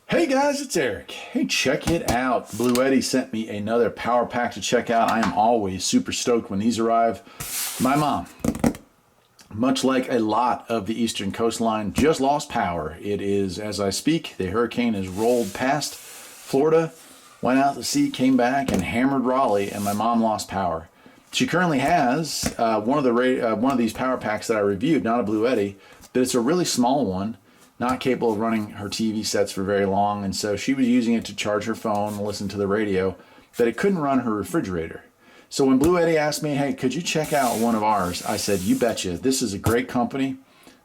Hey guys, it's Eric. Hey, check it out. Bluetti sent me another power pack to check out. I am always super stoked when these arrive. My mom, much like a lot of the eastern coastline, just lost power. It is, as I speak, the hurricane has rolled past Florida, went out to sea, came back, and hammered Raleigh, and my mom lost power. She currently has one of these power packs that I reviewed, not a Bluetti, but it's a really small one, not capable of running her TV sets for very long, and so she was using it to charge her phone and listen to the radio, but it couldn't run her refrigerator. So when Bluetti asked me, hey, could you check out one of ours? I said, you betcha. This is a great company.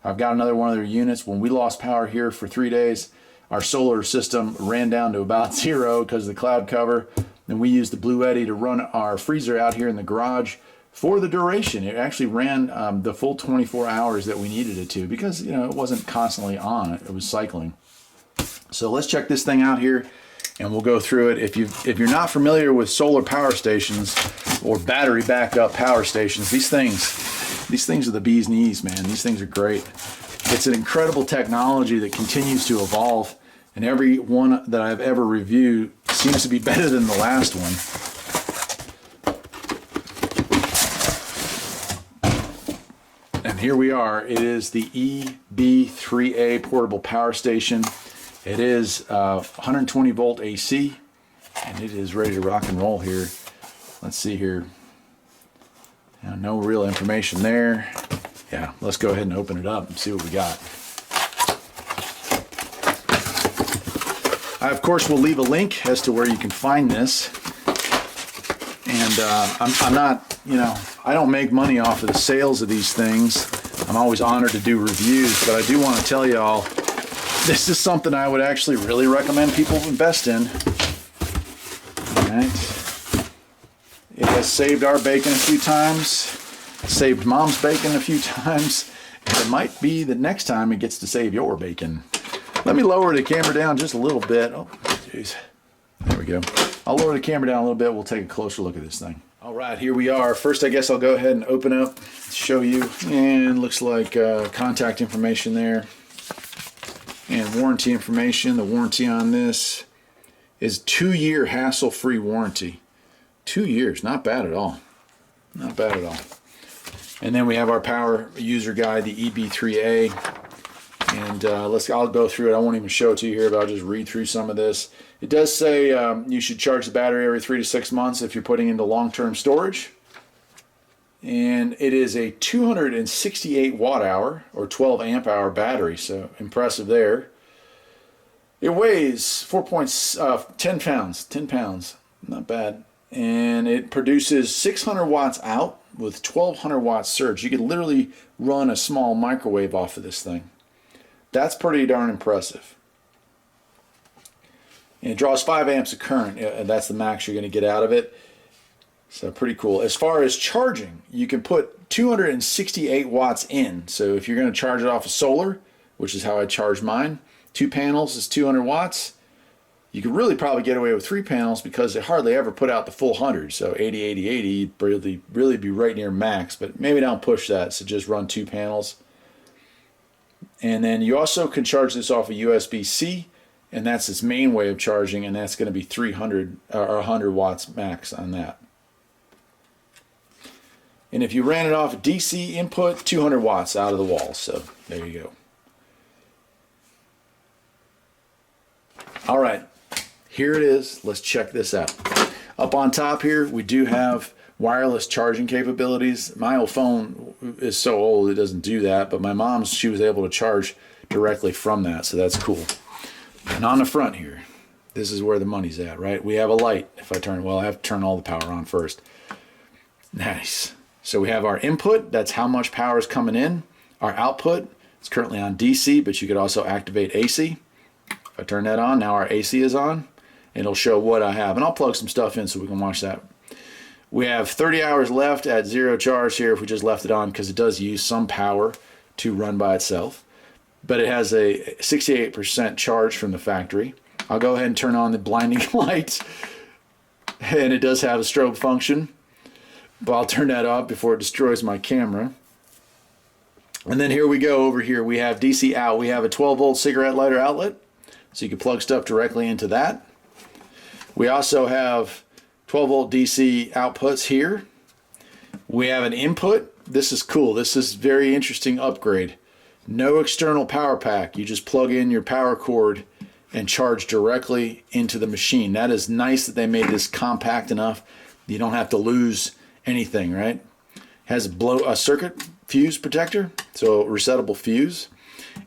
I've got another one of their units. When we lost power here for 3 days, our solar system ran down to about zero because of the cloud cover, and we used the Bluetti to run our freezer out here in the garage for the duration. It actually ran the full 24 hours that we needed it to because, you know, it wasn't constantly on. It was cycling. So let's check this thing out here and we'll go through it. If you're not familiar with solar power stations or battery backup power stations, these things are the bee's knees, man. These things are great. It's an incredible technology that continues to evolve, and every one that I've ever reviewed seems to be better than the last one. And here we are. It is the EB3A portable power station. It is 120 volt AC, and it is ready to rock and roll here. Let's see here. Now, no real information there. Yeah, let's go ahead and open it up and see what we got. I, of course, will leave a link as to where you can find this. And I'm not, you know, I don't make money off of the sales of these things. I'm always honored to do reviews, but I do want to tell y'all, this is something I would actually really recommend people invest in. All right. It has saved our bacon a few times, saved mom's bacon a few times, and it might be the next time it gets to save your bacon. Let me lower the camera down just a little bit. Oh, jeez. There we go. I'll lower the camera down a little bit. We'll take a closer look at this thing. All right, here we are. First, I guess I'll go ahead and open up, show you. And looks like contact information there and warranty information. The warranty on this is 2-year hassle-free warranty. 2 years, not bad at all. Not bad at all. And then we have our power user guide, the EB3A. And I'll go through it. I won't even show it to you here, but I'll just read through some of this. It does say you should charge the battery every 3 to 6 months if you're putting into long-term storage. And it is a 268 watt hour or 12 amp hour battery, so impressive there. It weighs 10 pounds, not bad. And it produces 600 watts out with 1200 watts surge. You could literally run a small microwave off of this thing. That's pretty darn impressive. And it draws 5 amps of current. That's the max you're going to get out of it. So pretty cool. As far as charging, you can put 268 watts in. So if you're going to charge it off of solar, which is how I charge mine, 2 panels is 200 watts. You could really probably get away with 3 panels because they hardly ever put out the full 100. So 80, 80, 80, you'd really be right near max. But maybe don't push that, so just run 2 panels. And then you also can charge this off of USB-C, and that's its main way of charging, and that's going to be 300 or 100 watts max on that. And if you ran it off DC input, 200 watts out of the wall. So there you go. All right, here it is. Let's check this out. Up on top here, we do have wireless charging capabilities. My old phone is so old it doesn't do that, but my mom's, she was able to charge directly from that, so that's cool. And on the front here, this is where the money's at, right? We have a light. If I turn, well, I have to turn all the power on first. Nice. So we have our input, that's how much power is coming in. Our output, it's currently on DC, but you could also activate AC. If I turn that on, now our AC is on, and it'll show what I have. And I'll plug some stuff in so we can watch that. We have 30 hours left at 0 charge here if we just left it on, because it does use some power to run by itself. But it has a 68% charge from the factory. I'll go ahead and turn on the blinding lights, and it does have a strobe function, but I'll turn that off before it destroys my camera. And then here we go. Over here we have DC out. We have a 12 volt cigarette lighter outlet, so you can plug stuff directly into that. We also have 12 volt DC outputs here. We have an input. This is cool. This is very interesting upgrade. No external power pack. You just plug in your power cord and charge directly into the machine. That is nice that they made this compact enough. You don't have to lose anything, right? Has a circuit fuse protector, so resettable fuse.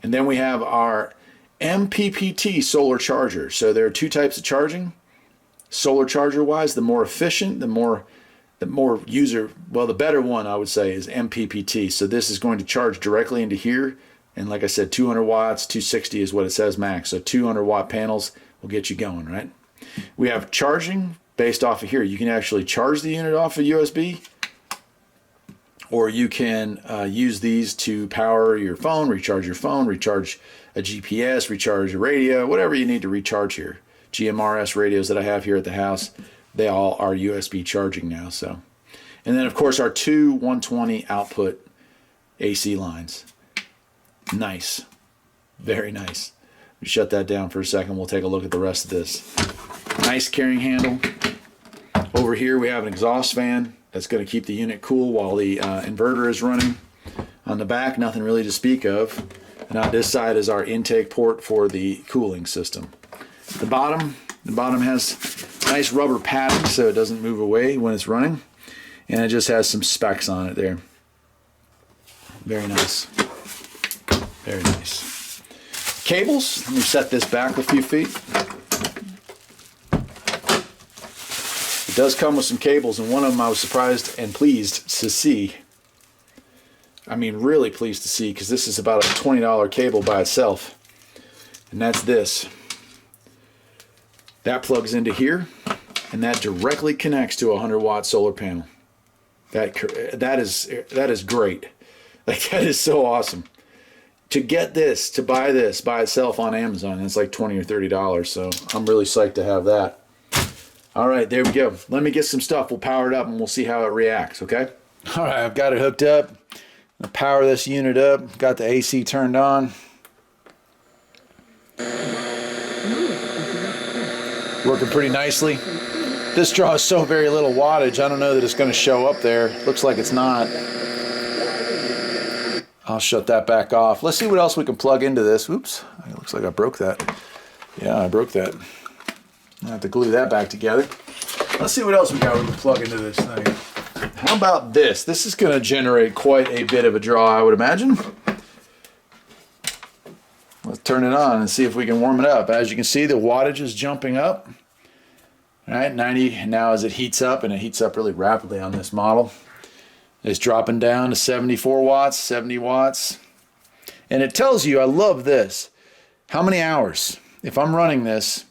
And then we have our MPPT solar charger. So there are two types of charging. Solar charger wise, the more efficient, the more user, well, the better one I would say is MPPT. So this is going to charge directly into here. And like I said, 200 watts, 260 is what it says max. So 200 watt panels will get you going, right? We have charging based off of here. You can actually charge the unit off of USB, or you can use these to power your phone, recharge a GPS, recharge a radio, whatever you need to recharge here. GMRS radios that I have here at the house, they all are USB charging now. So, and then of course our two 120 output AC lines. Nice, very nice. Shut that down for a second. We'll take a look at the rest of this. Nice carrying handle. Over here we have an exhaust fan that's going to keep the unit cool while the inverter is running. On the back, nothing really to speak of. And on this side is our intake port for the cooling system. The bottom has nice rubber padding so it doesn't move away when it's running. And it just has some specs on it there. Very nice. Very nice. Cables, let me set this back a few feet. It does come with some cables, and one of them I was surprised and pleased to see. I mean, really pleased to see, because this is about a $20 cable by itself. And that's this. That plugs into here, and that directly connects to a 100 watt solar panel. That is great. Like, that is so awesome. To get this, to buy this by itself on Amazon, it's like $20 or $30. So I'm really psyched to have that. All right, there we go. Let me get some stuff. We'll power it up and we'll see how it reacts, okay? All right, I've got it hooked up. I'll power this unit up. Got the AC turned on. Working pretty nicely. This draws so very little wattage, I don't know that it's going to show up there. Looks like it's not. I'll shut that back off. Let's see what else we can plug into this. Oops, it looks like I broke that. Yeah, I broke that. I have to glue that back together. Let's see what else we got we can plug into this thing. How about this? This is going to generate quite a bit of a draw, I would imagine. Let's turn it on and see if we can warm it up. As you can see, the wattage is jumping up. All right, 90, and now as it heats up, and it heats up really rapidly on this model, it's dropping down to 74 watts, 70 watts. And it tells you, I love this, how many hours. If I'm running this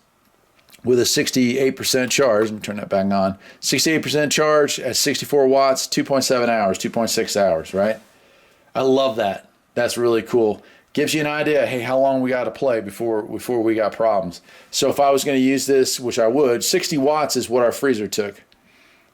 with a 68% charge, let me turn that back on, 68% charge at 64 watts, 2.7 hours, 2.6 hours, right? I love that. That's really cool. Gives you an idea, hey, how long we got to play before we got problems. So if I was going to use this, which I would, 60 watts is what our freezer took,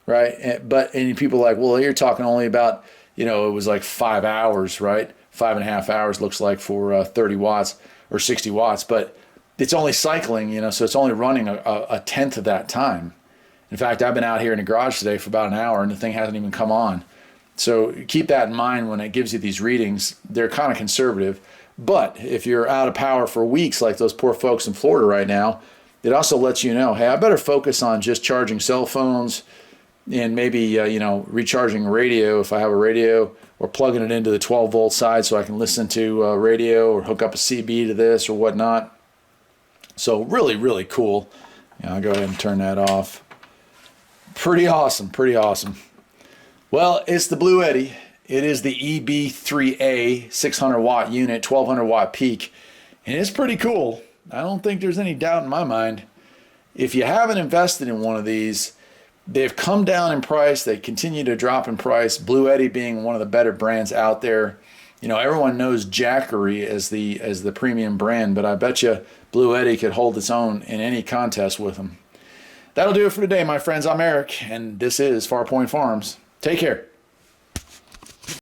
right? And people are like, well, you're talking only about, it was like 5 hours, right? 5.5 hours looks like for 30 watts or 60 watts, but it's only cycling, so it's only running a tenth of that time. In fact, I've been out here in the garage today for about an hour and the thing hasn't even come on. So keep that in mind when it gives you these readings. They're kind of conservative. But if you're out of power for weeks like those poor folks in Florida right now, it also lets you know, hey, I better focus on just charging cell phones and maybe, recharging a radio if I have a radio, or plugging it into the 12 volt side so I can listen to radio or hook up a CB to this or whatnot. So really, really cool. I'll go ahead and turn that off. Pretty awesome, pretty awesome. Well, it's the Bluetti. It is the EB3A 600 watt unit, 1200 watt peak, and it's pretty cool. I don't think there's any doubt in my mind. If you haven't invested in one of these, they've come down in price. They continue to drop in price. Bluetti being one of the better brands out there. Everyone knows Jackery as the premium brand, but I bet you Bluetti could hold its own in any contest with them. That'll do it for today, my friends. I'm Eric, and this is Farpoint Farms. Take care.